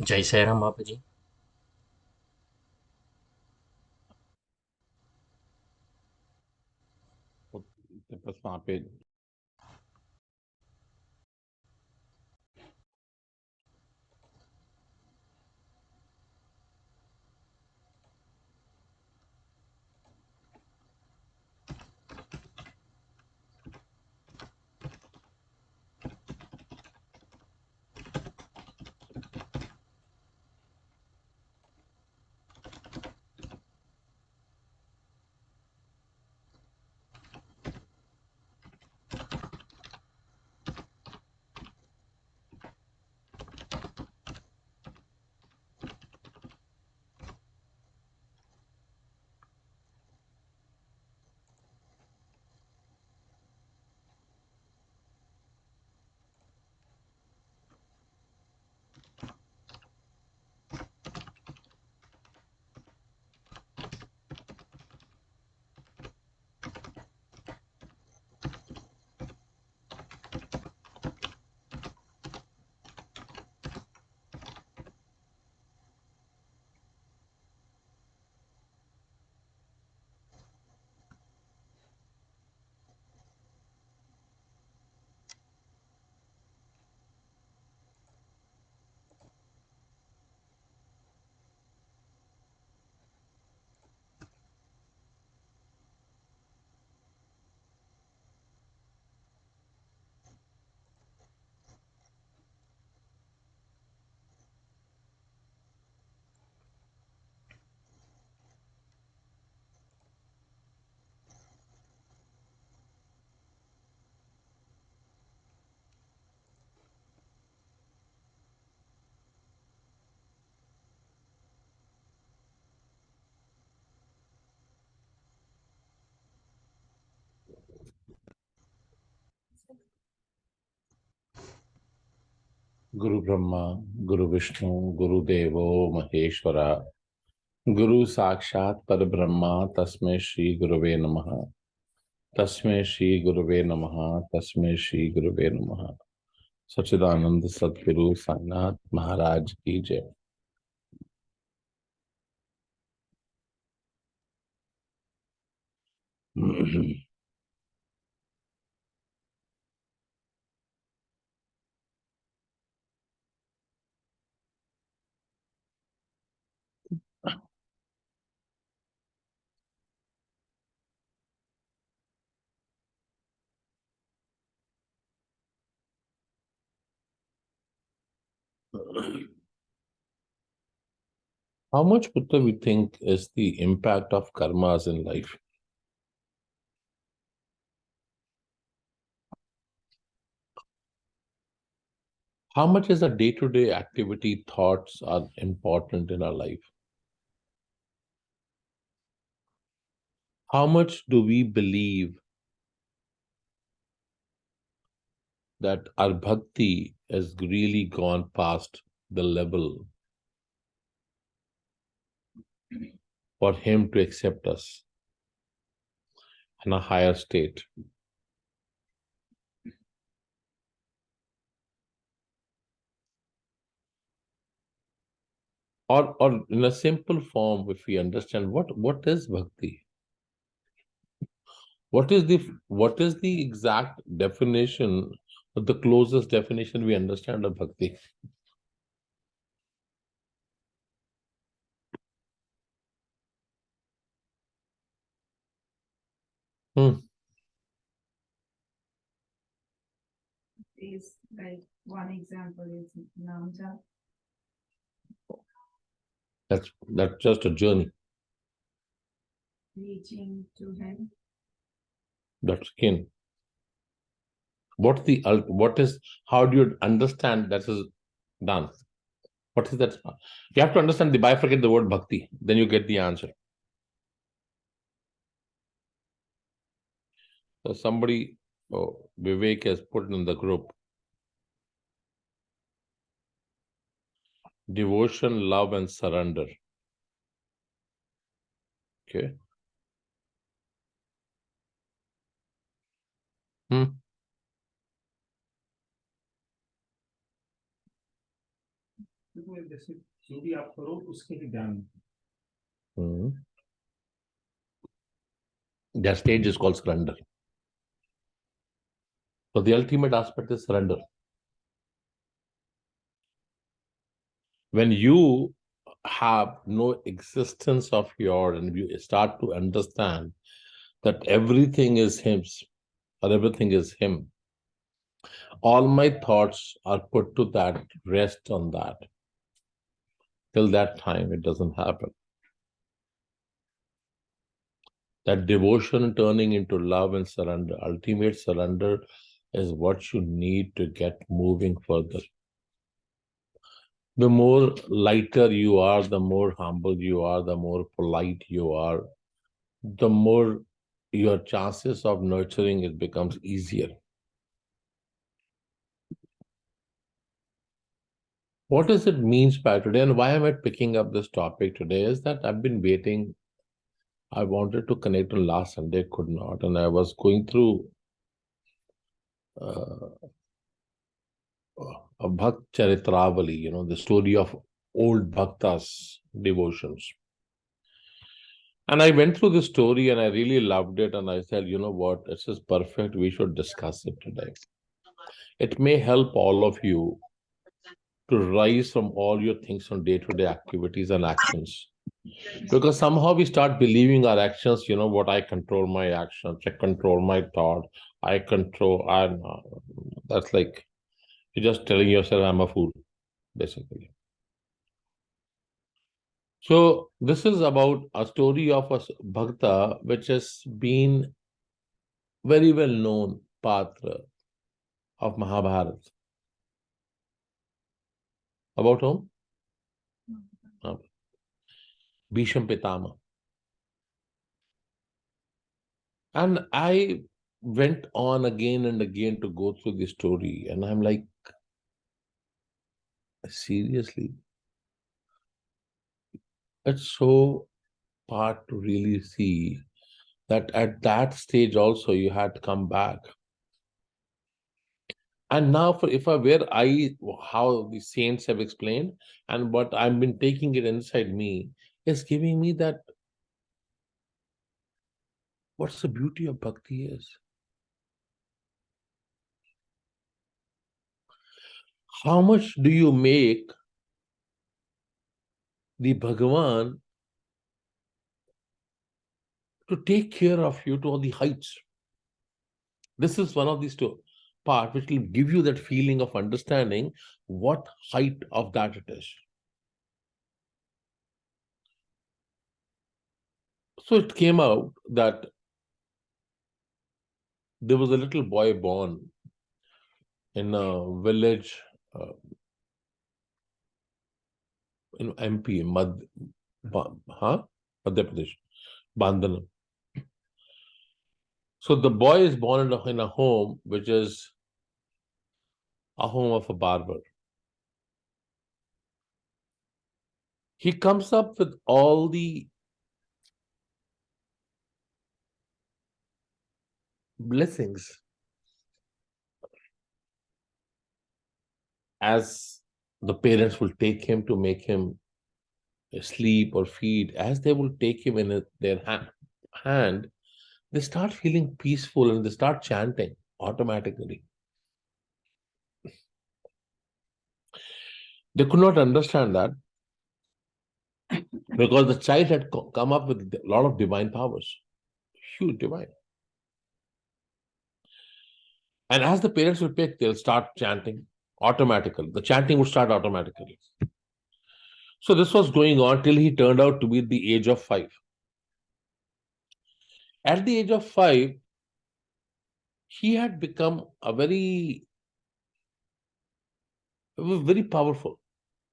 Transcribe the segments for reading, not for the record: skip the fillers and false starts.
जय साई राम बापा जी। बस वहाँ पे गुरु ब्रह्मा गुरु विष्णु गुरुदेवो महेश्वरा गुरु साक्षात परब्रह्मा तस्मै श्री गुरुवे नमः। तस्मै श्री गुरुवे नमः। तस्मै श्री गुरुवे नमः। सच्चिदानंद सद्गुरु साईनाथ महाराज की जय। How much, Buddha, we think is the impact of karmas in life? How much is the day-to-day activity thoughts are important in our life? How much do we believe that our bhakti has really gone past the level for him to accept us in a higher state? Or in a simple form, if we understand what is bhakti, what is the exact definition, or the closest definition we understand of bhakti? Hmm. Is like one example is Namja. That's just a journey. Reaching to him. That's kin. What is, how do you understand that is done? What is that? You have to understand the bifurcate the word bhakti, then you get the answer. So somebody, Vivek has put in the group, devotion, love, and surrender. Okay. Hmm. तो जैसे जो भी आप करो उसके लिए ध्यान दो। That stage is called surrender. So the ultimate aspect is surrender. When you have no existence of your, and you start to understand that everything is His or everything is Him, all my thoughts are put to that, rest on that. Till that time, it doesn't happen. That devotion turning into love and surrender, ultimate surrender, is what you need to get moving further. The more lighter you are, the more humble you are, the more polite you are, the more your chances of nurturing it becomes easier. What does it mean by today, and why am I picking up this topic today is that I've been waiting. I wanted to connect on last Sunday, could not, and I was going through a Bhakt Charitravali, the story of old Bhaktas' devotions. And I went through the story and I really loved it. And I said, you know what, this is perfect. We should discuss it today. It may help all of you to rise from all your things on day-to-day activities and actions. Because somehow we start believing our actions, what, I control my actions, I control my thought, that's like, you're just telling yourself, I'm a fool, basically. So this is about a story of a bhakta which has been very well known patra of Mahabharata. About whom? Bhisham Pitama. And I went on again and again to go through the story, and I'm like, seriously? It's so hard to really see that at that stage also you had to come back. And now, how the saints have explained, and what I've been taking it inside me, is giving me that what's the beauty of bhakti is. How much do you make the Bhagavan to take care of you to all the heights? This is one of these two parts which will give you that feeling of understanding what height of that it is. So it came out that there was a little boy born in a village in MP, Madhya Pradesh, Bandhanam. So the boy is born in a home which is a home of a barber. He comes up with all the blessings as the parents will take him to make him sleep or feed, as they will take him in their hand, they start feeling peaceful and they start chanting automatically. They could not understand that because the child had come up with a lot of divine powers, huge divine. And as the parents will pick, they'll start chanting automatically. The chanting would start automatically. So this was going on till he turned out to be the age of 5. At the age of 5, he had become very powerful.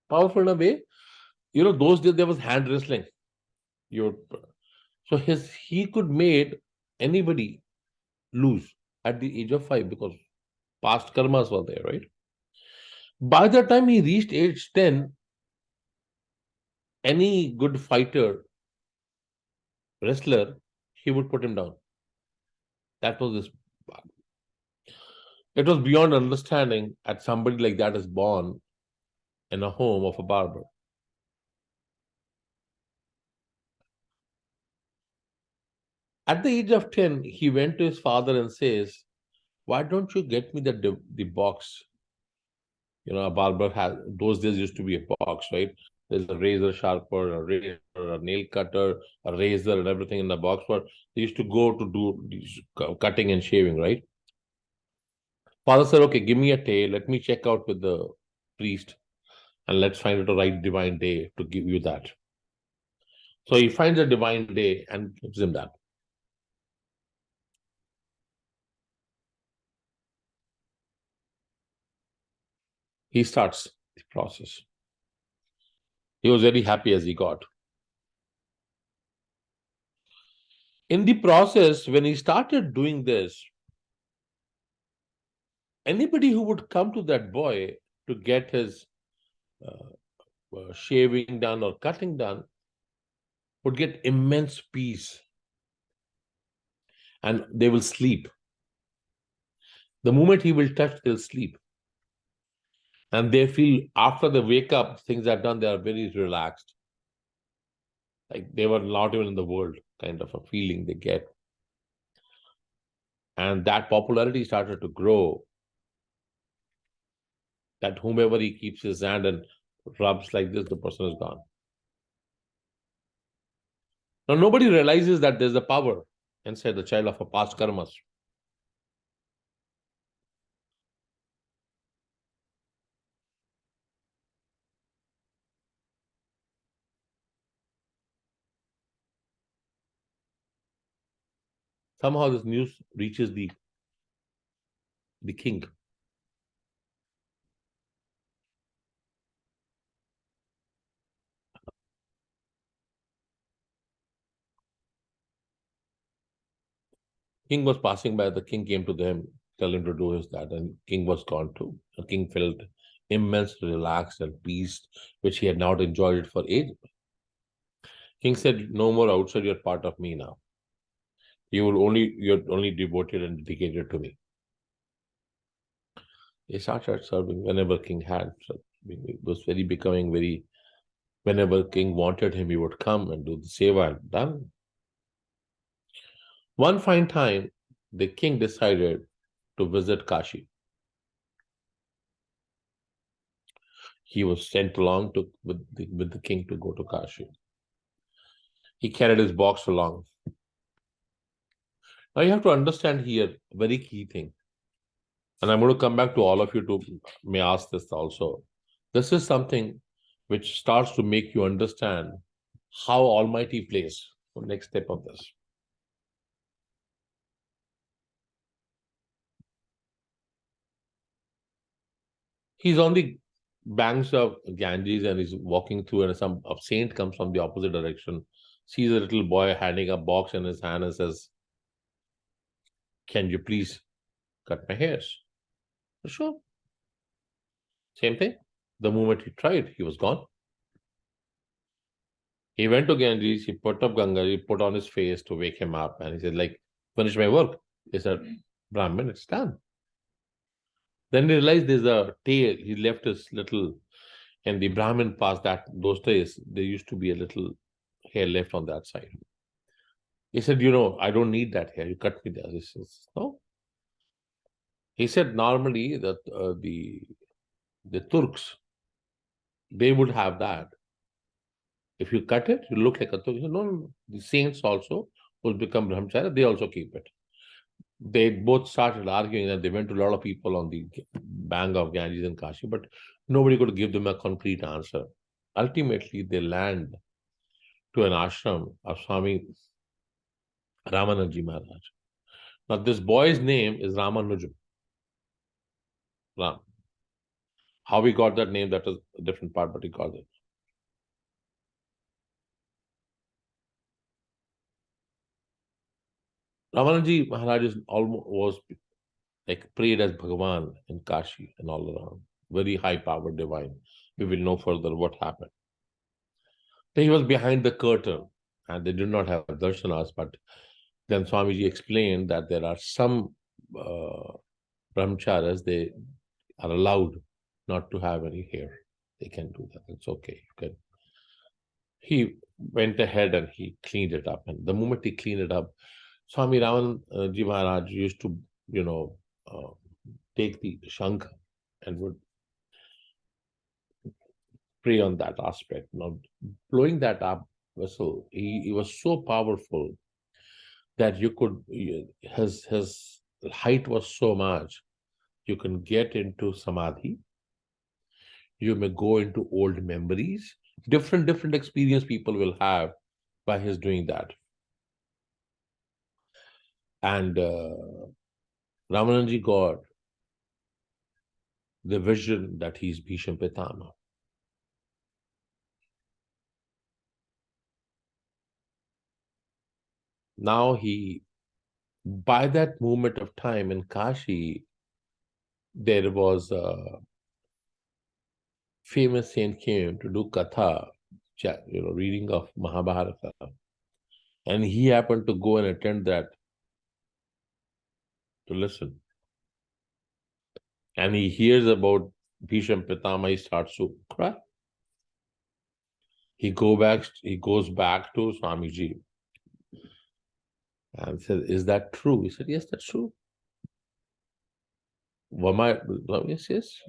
Powerful in a way, those days there was hand wrestling. So he could make anybody lose at the age of 5 because past karmas were there, right? By the time he reached age 10, any good fighter, wrestler, he would put him down. That was this. It was beyond understanding at somebody like that is born. in a home of a barber. At the age of 10, he went to his father and says, why don't you get me the box? You know, a barber has, those days used to be a box, right? There's a razor sharper, a razor, a nail cutter, a razor, and everything in the box. Where they used to go to do these cutting and shaving, right? Father said, okay, give me a tail. Let me check out with the priest and let's find out a right divine day to give you that. So he finds a divine day and gives him that. He starts the process. He was very happy as he got. In the process, when he started doing this, anybody who would come to that boy to get his shaving done or cutting done would get immense peace and they will sleep. The moment he will touch, they'll sleep. And they feel after they wake up, things are done, they are very relaxed. Like they were not even in the world, kind of a feeling they get. And that popularity started to grow. That whomever he keeps his hand and rubs like this, the person is gone. Now, nobody realizes that there's a power inside the child of a past karmas. Somehow this news reaches the king. King was passing by, the king came to them, tell him to do his that, and king was gone too. The king felt immense relaxed and peace, which he had not enjoyed for ages. King said, no more outside, you're part of me now. You're only devoted and dedicated to me. He started serving whenever king had. So it was becoming very, whenever king wanted him, he would come and do the seva and done. One fine time, the king decided to visit Kashi. He was sent along with the king to go to Kashi. He carried his box along. Now you have to understand here a very key thing. And I'm going to come back to all of you to may ask this also. This is something which starts to make you understand how Almighty plays. The next step of this. He's on the banks of Ganges and he's walking through, and a saint comes from the opposite direction, sees a little boy handing a box in his hand and says, can you please cut my hairs? Sure. Same thing. The moment he tried, he was gone. He went to Ganges, he put up Ganga, he put on his face to wake him up, and he said, like, finish my work. He said, Brahmin, it's done. Then he realized there's a tail. He left his little, and the Brahmin passed that. Those days, there used to be a little hair left on that side. He said, I don't need that hair. You cut me there. He says, no. He said, normally that the Turks, they would have that. If you cut it, you look like a Turk. He said, no, the saints also will become brahmacharya. They also keep it. They both started arguing, and they went to a lot of people on the bank of Ganges and Kashi, but nobody could give them a concrete answer. Ultimately, they land to an ashram of Swami Ramananji Maharaj. Now, this boy's name is Ramanujam. Ram. How he got that name, that is a different part, but he got it. Ramananji Maharaj was like prayed as Bhagavan in Kashi and all around. Very high powered divine. We will know further what happened. So he was behind the curtain and they did not have darshanas, but then Swamiji explained that there are some brahmacharyas, they are allowed not to have any hair. They can do that. It's okay. You can. He went ahead and he cleaned it up. And the moment he cleaned it up, Swami Ramanji Maharaj used to, take the shankh and would pray on that aspect. Now, blowing that up vessel, he was so powerful that you could, his height was so much, you can get into samadhi. You may go into old memories. Different experience people will have by his doing that. And Ramananji got the vision that he's Bhisham Pitama. Now by that moment of time in Kashi, there was a famous saint came to do katha, reading of Mahabharata. And he happened to go and attend that to listen. And he hears about Bhisham Pitama, he starts to cry. He goes back to Swamiji and said, "Is that true?" He said, "Yes, that's true." Yes.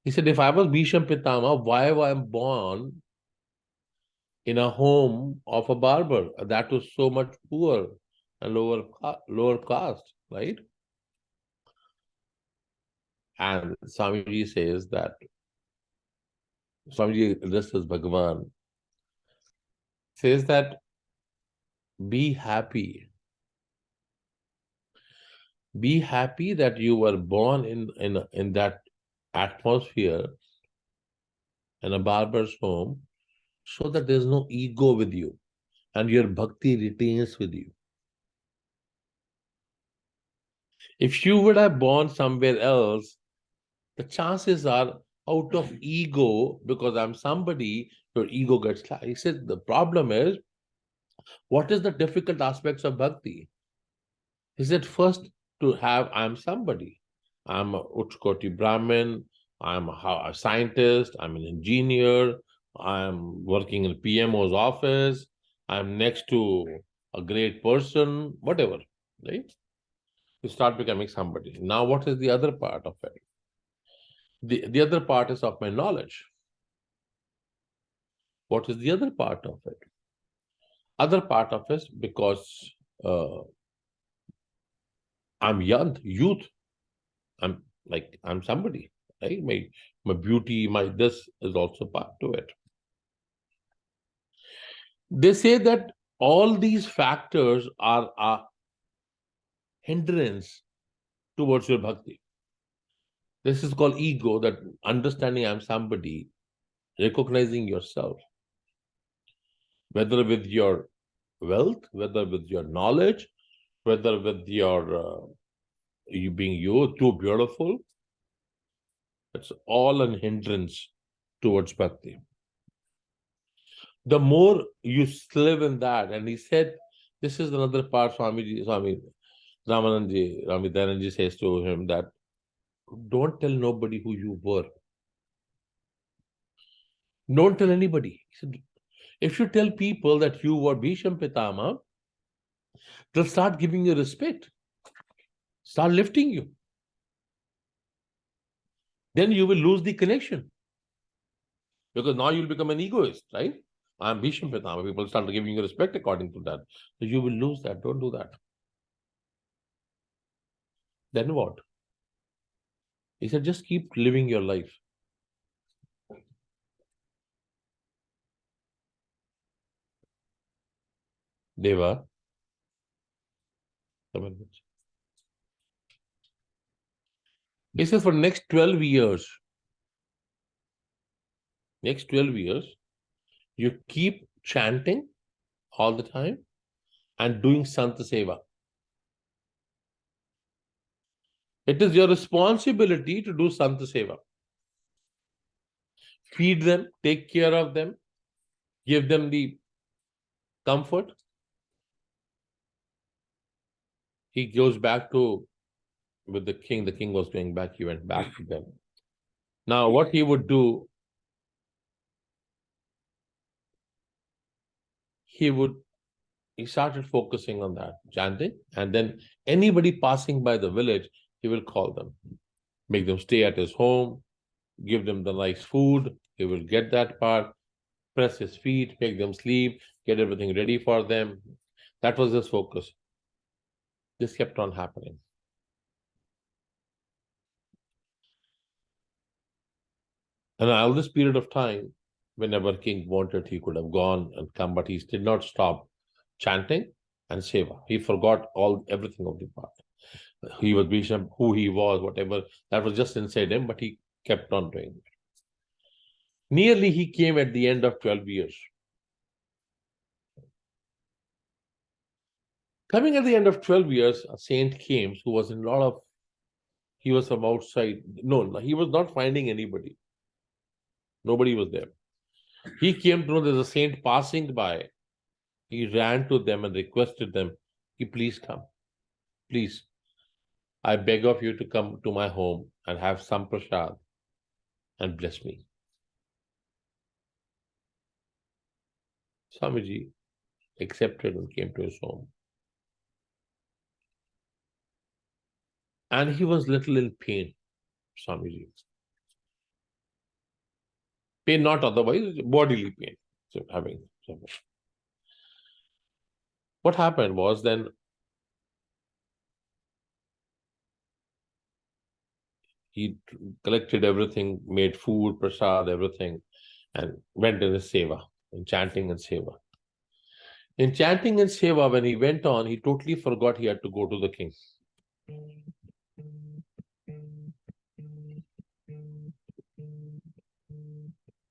He said, "If I was Bhisham Pitama, why was I born in a home of a barber that was so much poor and lower caste, right?" And Swamiji says that Swamiji addressed as Bhagavan, says that be happy. Be happy that you were born in that atmosphere in a barber's home, so that there's no ego with you and your bhakti retains with you. If you would have born somewhere else, the chances are out of ego, because I'm somebody, your ego gets. He said the problem is, what is the difficult aspects of bhakti? He said first to have I'm somebody. I'm a Uchkoti Brahmin, I'm a scientist, I'm an engineer, I'm working in PMO's office, I'm next to a great person, whatever, right? You start becoming somebody. Now, what is the other part of it? The other part is of my knowledge. What is the other part of it? Other part of it, because I'm young, youth, I'm somebody, right? My beauty, my this is also part to it. They say that all these factors are a hindrance towards your bhakti. This is called ego, that understanding I'm somebody, recognizing yourself, whether with your wealth, whether with your knowledge, whether with your you being too beautiful. It's all an hindrance towards bhakti. The more you live in that, and he said, this is another part Swami Ramananji, Rami Dayananji says to him that don't tell nobody who you were. Don't tell anybody. He said, if you tell people that you were Bhisham Pitama, they'll start giving you respect, start lifting you. Then you will lose the connection. Because now you'll become an egoist, right? I'm Bhisham Pitama. People start giving you respect according to that. So you will lose that. Don't do that. Then what? He said, just keep living your life. Deva. He says for next 12 years, you keep chanting all the time and doing Santa Seva. It is your responsibility to do Santa Seva. Feed them, take care of them, give them the comfort. He goes back with the king. The king was going back. He went back to them. Now, what he would do, he started focusing on that, chanting, and then anybody passing by the village, he will call them, make them stay at his home, give them the nice food, he will get that part, press his feet, make them sleep, get everything ready for them. That was his focus. This kept on happening. And all this period of time, whenever king wanted, he could have gone and come, but he did not stop chanting and seva. He forgot everything of the past. He was Bhisham, who he was, whatever, that was just inside him, but he kept on doing it. Nearly he came at the end of 12 years. Coming at the end of 12 years, a saint came who was in a lot of, he was from outside. No, he was not finding anybody. Nobody was there. He came to know there's a saint passing by. He ran to them and requested them, please come. Please, I beg of you to come to my home and have some prasad and bless me. Swamiji accepted and came to his home. And he was little in pain, Swamiji. Pain not otherwise, bodily pain. So having something. What happened was then he collected everything, made food, prasad, everything, and went in his seva, in chanting and seva. In chanting and seva, when he went on, he totally forgot he had to go to the king.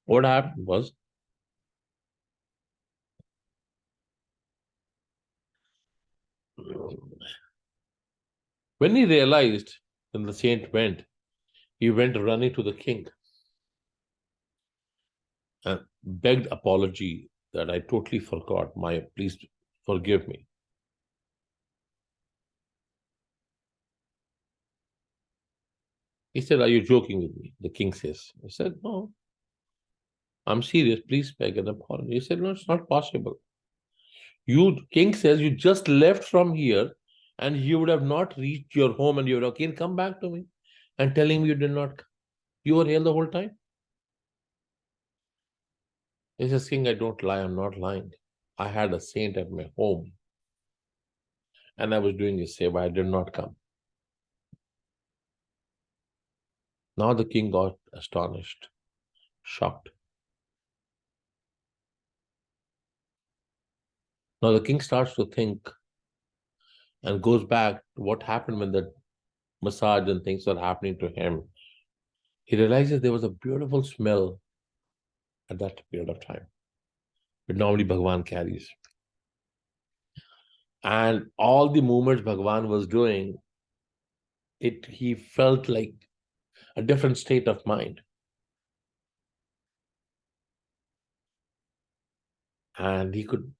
What happened was, when he realized, when the saint went, he went running to the king and begged apology that I totally forgot. Please forgive me. He said, are you joking with me? The king says. He said, no, I'm serious. Please beg an apology. He said, no, it's not possible. King says, you just left from here and you would have not reached your home and you would have again come back to me and telling me you did not come. You were here the whole time. He says, king, I don't lie. I'm not lying. I had a saint at my home and I was doing his seva. I did not come. Now the king got astonished, shocked. Now the king starts to think and goes back to what happened when the massage and things were happening to him. He realizes there was a beautiful smell at that period of time, which normally Bhagavan carries. And all the movements Bhagavan was doing, he felt like a different state of mind. And he could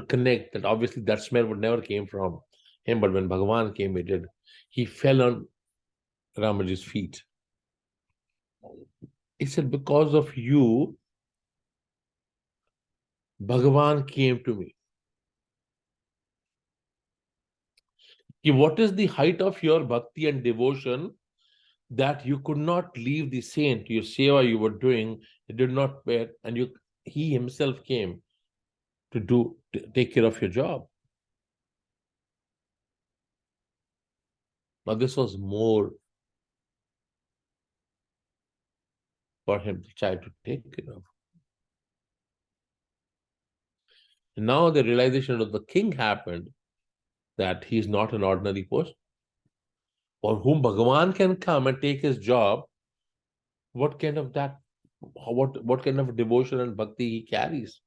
connect that obviously that smell would never came from him, but when Bhagavan came, it did. He fell on Ramaji's feet. He said, because of you, Bhagavan came to me. What is the height of your bhakti and devotion that you could not leave the saint, your seva you were doing, you did not bear, and he himself came to take care of your job. Now this was more for him to try to take care of. And now the realization of the king happened that he is not an ordinary person for whom Bhagavan can come and take his job. What kind of devotion and bhakti he carries?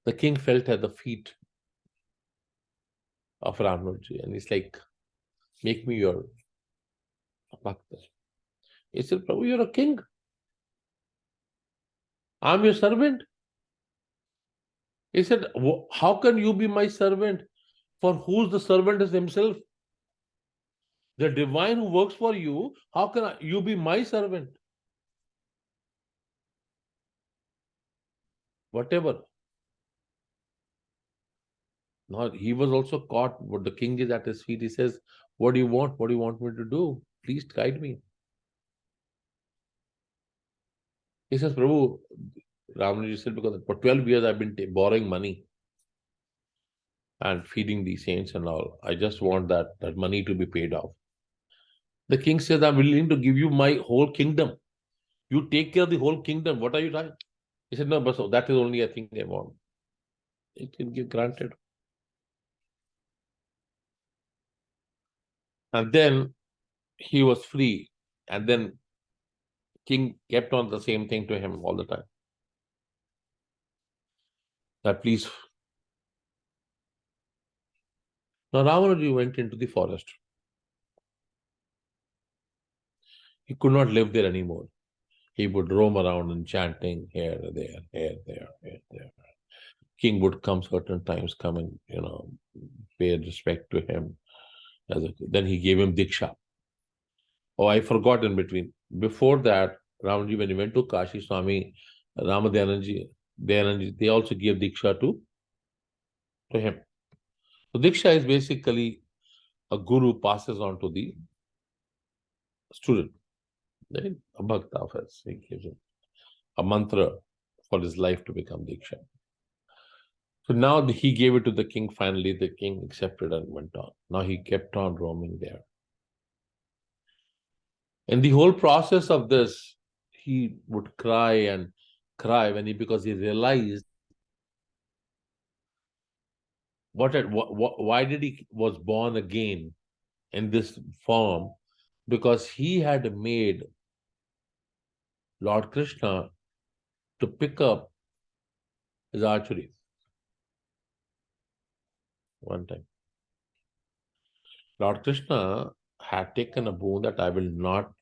The king felt at the feet of Ramaji and he's like, make me your bhakta. He said, Prabhu, you're a king. I'm your servant. He said, how can you be my servant? For whose the servant is himself? The divine who works for you, how can you be my servant? Whatever. Now he was also caught, but the king is at his feet. He says, what do you want? What do you want me to do? Please guide me. He says, Prabhu, Ramanuja said, because for 12 years I've been borrowing money and feeding these saints and all. I just want that money to be paid off. The king says, I'm willing to give you my whole kingdom. You take care of the whole kingdom. What are you doing? He said, no, but so that is only a thing I want. It can give granted. And then he was free. And then king kept on the same thing to him all the time. That please. Now Ramanuja went into the forest. He could not live there anymore. He would roam around and chanting here, there, here, there, here, there. King would come certain times, come and, pay respect to him. Then he gave him Diksha. Oh, I forgot in between. Before that, Ramanuja, when he went to Kashi, Swami Ramadayananji, they also gave Diksha to him. So Diksha is basically a guru passes on to the student. Then a bhakta offers, he gives him a mantra for his life to become Diksha. So now he gave it to the king. Finally, the king accepted and went on. Now he kept on roaming there. In the whole process of this, he would cry and cry because he realized why did he was born again in this form? Because he had made Lord Krishna to pick up his archery one time. Lord Krishna had taken a boon that I will not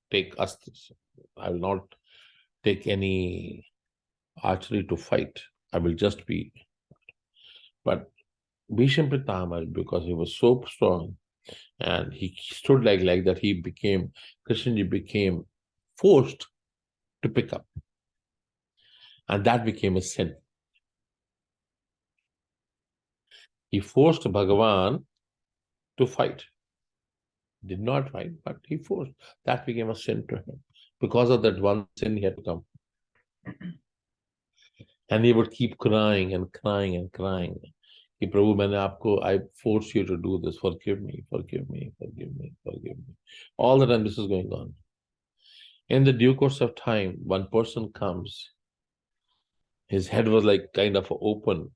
take astras. I will not take any archery to fight. I will just be. But Bhisham Pitama, because he was so strong and he stood like that, Krishnaji became forced to pick up. And that became a sin. He forced Bhagavan to fight. Did not fight, but he forced. That became a sin to him. Because of that one sin, he had to come. And he would keep crying and crying and crying. Ki Prabhu, I force you to do this. Forgive me, forgive me, forgive me, forgive me. All the time this is going on. In the due course of time, one person comes. His head was like kind of open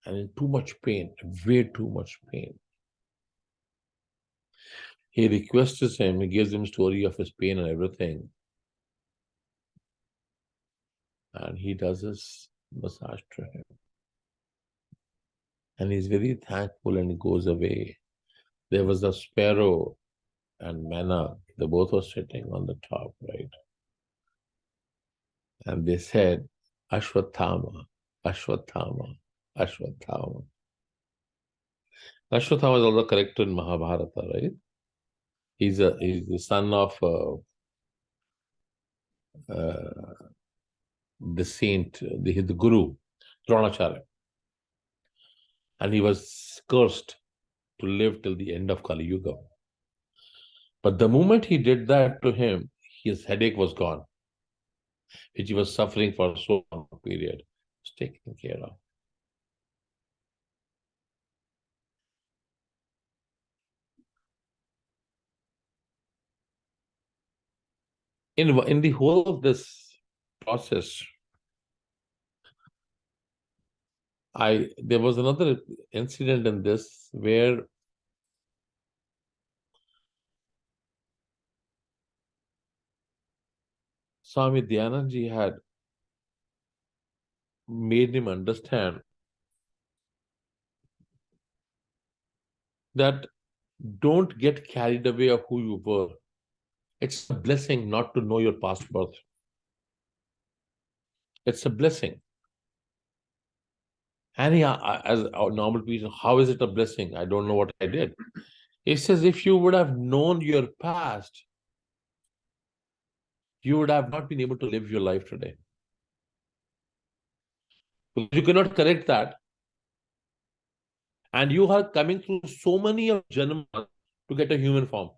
and in too much pain, way too much pain. He requests him, he gives him story of his pain and everything. And he does his massage to him. And he's very thankful and he goes away. There was a sparrow and manna. They both were sitting on the top, right? And they said, Ashwatthama, Ashwatthama, Ashwatthama. Ashwatthama is also character in Mahabharata, right? He's the son of the saint, the guru, Dronacharya. And he was cursed to live till the end of Kali Yuga. But the moment he did that to him, his headache was gone, which he was suffering for so long period. It was taken care of. In the whole of this process, there was another incident in this where Swami Dhyananji had made him understand that don't get carried away of who you were. It's a blessing not to know your past birth. It's a blessing. And as a normal person, how is it a blessing? I don't know what I did. He says, if you would have known your past, you would have not been able to live your life today. You cannot correct that. And you are coming through so many of janmas to get a human form.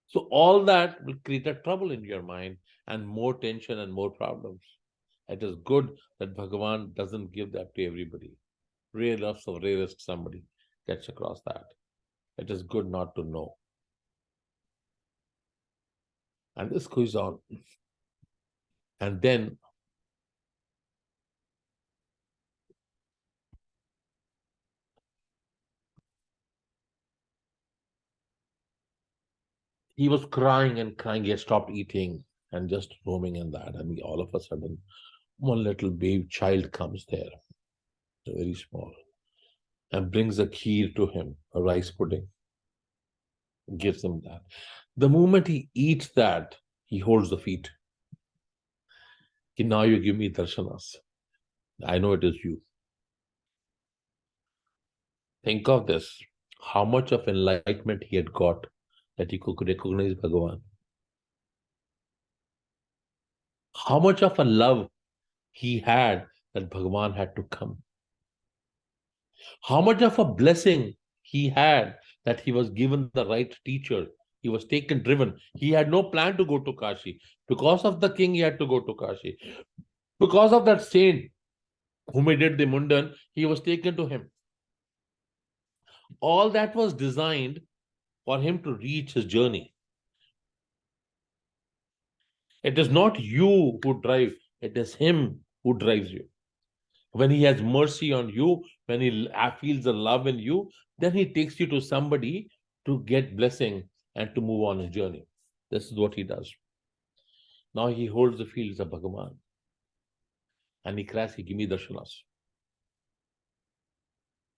So all that will create a trouble in your mind and more tension and more problems. It is good that Bhagavan doesn't give that to everybody. Rarest of rarest somebody gets across that. It is good not to know. And this goes on. And then he was crying and crying. He had stopped eating and just roaming in that. And all of a sudden, one little baby child comes there, very small, and brings a kheer to him, a rice pudding, gives him that. The moment he eats that, he holds the feet. Now you give me darshanas. I know it is you. Think of this, how much of enlightenment he had got that he could recognize Bhagavan. How much of a love he had that Bhagavan had to come. How much of a blessing he had that he was given the right teacher. He was taken driven. He had no plan to go to Kashi. Because of the king, he had to go to Kashi. Because of that saint whom he did the Mundan, he was taken to him. All that was designed for him to reach his journey. It is not you who drive, it is him who drives you. When he has mercy on you, when he feels the love in you, then he takes you to somebody to get blessing and to move on his journey. This is what he does. Now he holds the fields of Bhagavan. And he cries, give me darshanas.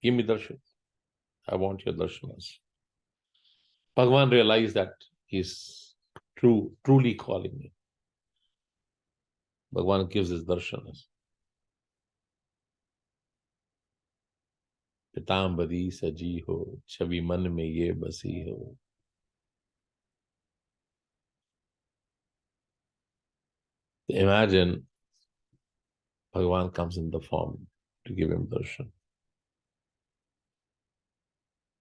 Give me darshan. I want your darshanas. Bhagavan realized that he's truly calling me. Bhagavan gives his darshanas. Pitambari saji ho, chavi man mein ye basi ho. Imagine Bhagavan comes in the form to give him darshan.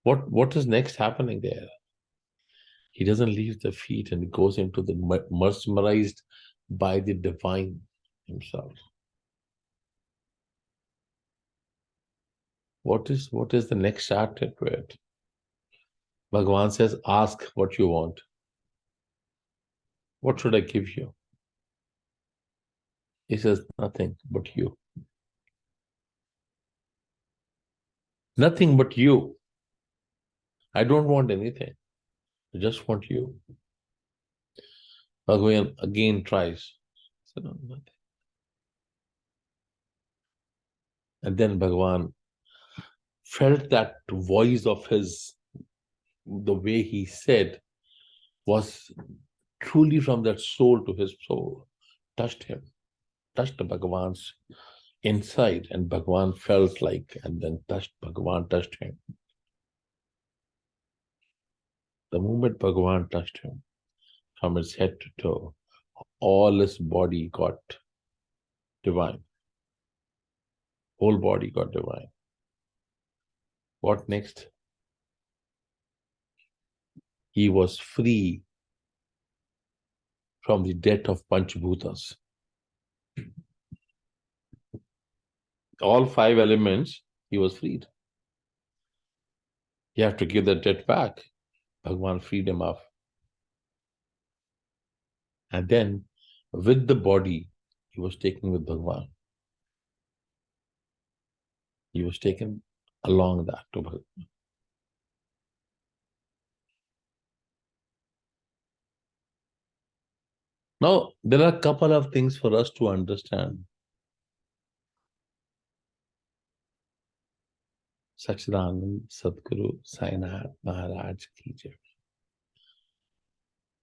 What is next happening there? He doesn't leave the feet and he goes into the mesmerized by the divine himself. What is the next chapter to it? Bhagavan says, ask what you want. What should I give you? He says, nothing but you. Nothing but you. I don't want anything. I just want you. Bhagavan again tries. So, no, nothing. And then Bhagavan felt that voice of his, the way he said, was truly from that soul to his soul, touched him, touched Bhagavan's inside, and Bhagavan felt like, and then Bhagavan touched him. The moment Bhagavan touched him, from his head to toe, all his body got divine. Whole body got divine. What next? He was free from the debt of Panchbhutas. All 5 elements, he was freed. You have to give the debt back. Bhagavan freed him up. And then, with the body, he was taken with Bhagavan. He was taken along that to Bhagavan. Now, there are a couple of things for us to understand. Sachidanand Sadguru Sainath Maharaj ki jai.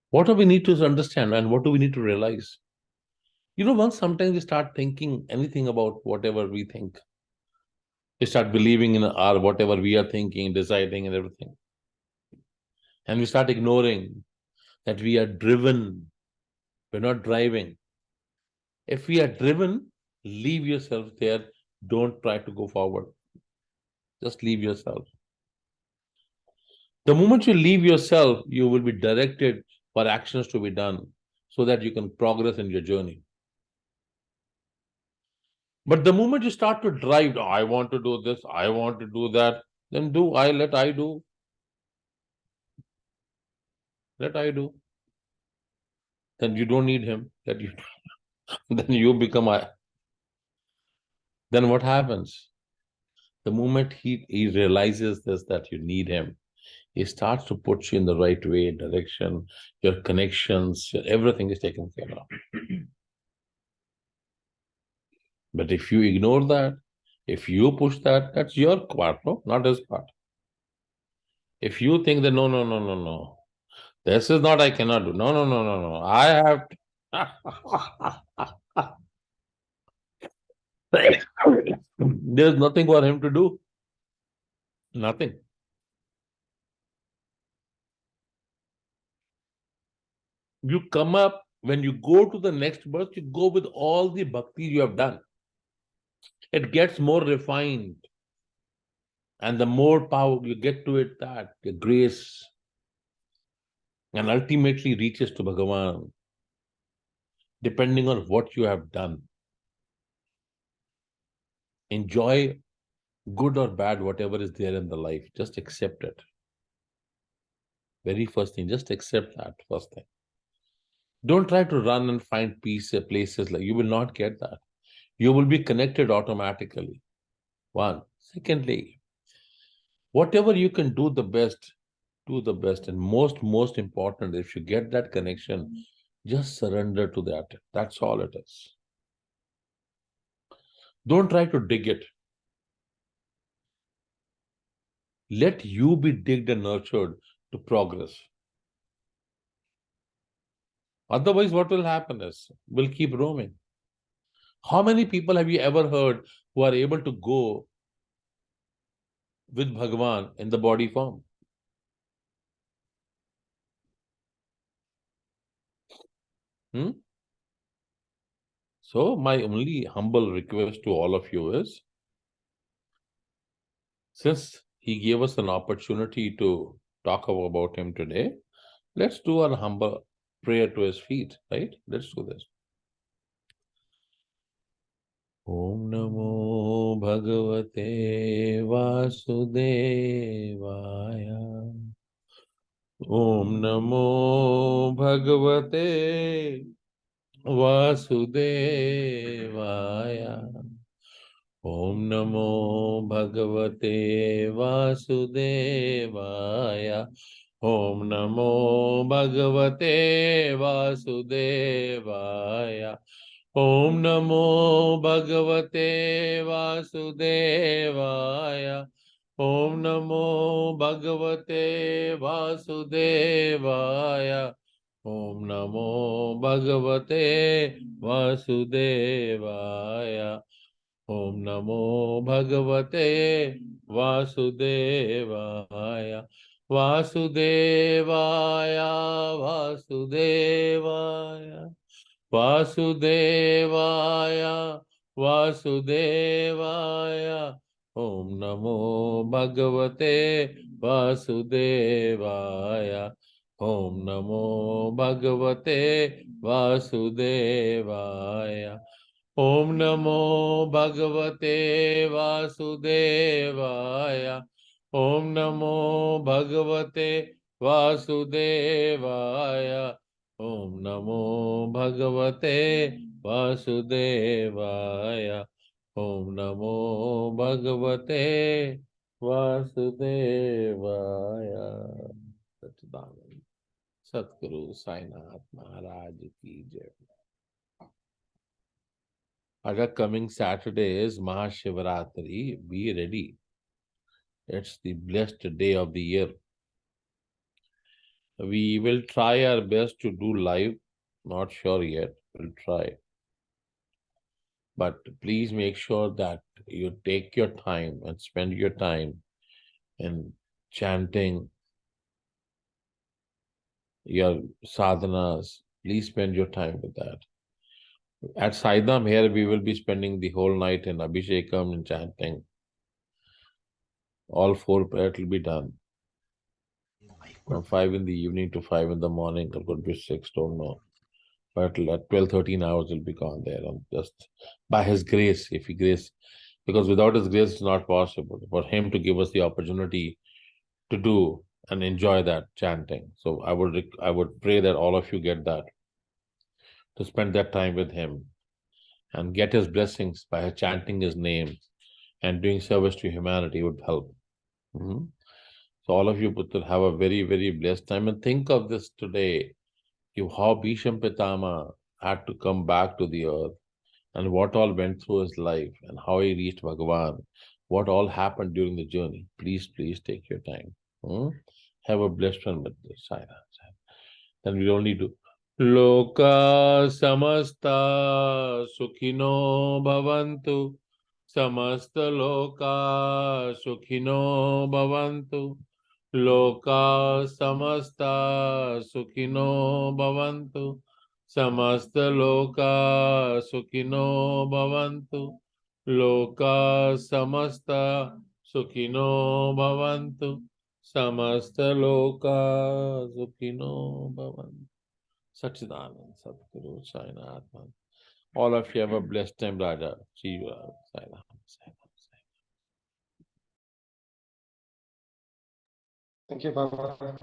What do we need to understand and what do we need to realize? You know, once sometimes we start thinking anything about whatever we think, We start believing in our whatever we are thinking, deciding, and everything. And we start ignoring that we are driven. We're not driving. If we are driven, leave yourself there. Don't try to go forward. Just leave yourself. The moment you leave yourself, you will be directed for actions to be done so that you can progress in your journey. But the moment you start to drive, "Oh, I want to do this, I want to do that," then let I do. Let I do. Then you don't need him. Then you become I. Then what happens? The moment he realizes this, that you need him, he starts to put you in the right way, direction, your connections, everything is taken care of. But if you ignore that, if you push that, that's your part, no? Not his part. If you think that, no, this is not, I cannot do. No, I have there's nothing for him to do. Nothing. You come up, when you go to the next birth, you go with all the bhakti you have done. It gets more refined. And the more power you get to it, that the grace, and ultimately reaches to Bhagavan, depending on what you have done. Enjoy good or bad, whatever is there in the life. Just accept it. Very first thing, just accept that first thing. Don't try to run and find peace at places like you will not get that. You will be connected automatically. One. Secondly, whatever you can do the best, do the best. And most important, if you get that connection, just surrender to that. That's all it is. Don't try to dig it. Let you be digged and nurtured to progress. Otherwise, what will happen is, we'll keep roaming. How many people have you ever heard who are able to go with Bhagavan in the body form? So my only humble request to all of you is, since he gave us an opportunity to talk about him today, let's do our humble prayer to his feet, right? Let's do this. Om Namo Bhagavate Vasudevaya. Om Namo Bhagavate Vasudevaya. Om Namo Bhagavate Vasudevaya. Om Namo Bhagavate Vasudevaya. Om Namo Bhagavate Vasudevaya. Om Namo Bhagavate Vasudevaya. Om Namo Bhagavate Vasudevaya. Om Namo Bhagavate Vasudevaya. Vasudevaya, Vasudevaya. Vasudevaya, Vasudevaya. Om Namo Bhagavate Vasudevaya. Om Namo Bhagavate Vasudevaya. Om Namo Bhagavate Vasudevaya. Om Namo Bhagavate Vasudevaya. Om Namo Bhagavate Vasudevaya. Om Namo Bhagavate Vasudevaya. Satchidanand Satguru Sainath Maharaj Ki Jai. Our coming Saturday is Mahashivratri. Be ready. It's the blessed day of the year. We will try our best to do live. Not sure yet. We'll try. But please make sure that you take your time and spend your time in chanting your sadhanas. Please spend your time with that. At Saidam here, we will be spending the whole night in Abhishekam and chanting. All 4 prayers will be done. From 5 in the evening to 5 in the morning, it could be 6, don't know. But at 12, 13 hours will be gone there. And just by His grace, if He grace, because without His grace, it's not possible for Him to give us the opportunity to do and enjoy that chanting. So I would pray that all of you get that, to spend that time with Him and get His blessings by chanting His name and doing service to humanity would help. Mhm. So all of you Putra have a very, very blessed time, and think of this today, how Bhisham Pitama had to come back to the earth and what all went through his life and how he reached Bhagavan, what all happened during the journey. Please, please take your time. Have a blessed one with this. Then we only do Loka samasta sukhino bhavantu. Samasta loka sukhino bhavantu. Loka samasta sukhino bhavantu. Samasta loka sukhino bhavantu. Loka samasta sukhino bhavantu. Samasta loka sukhino bhavantu. Satchidanand Sadguru Sainath. All of you have a blessed time, Raja. See you. Sainath. Thank you, Baba.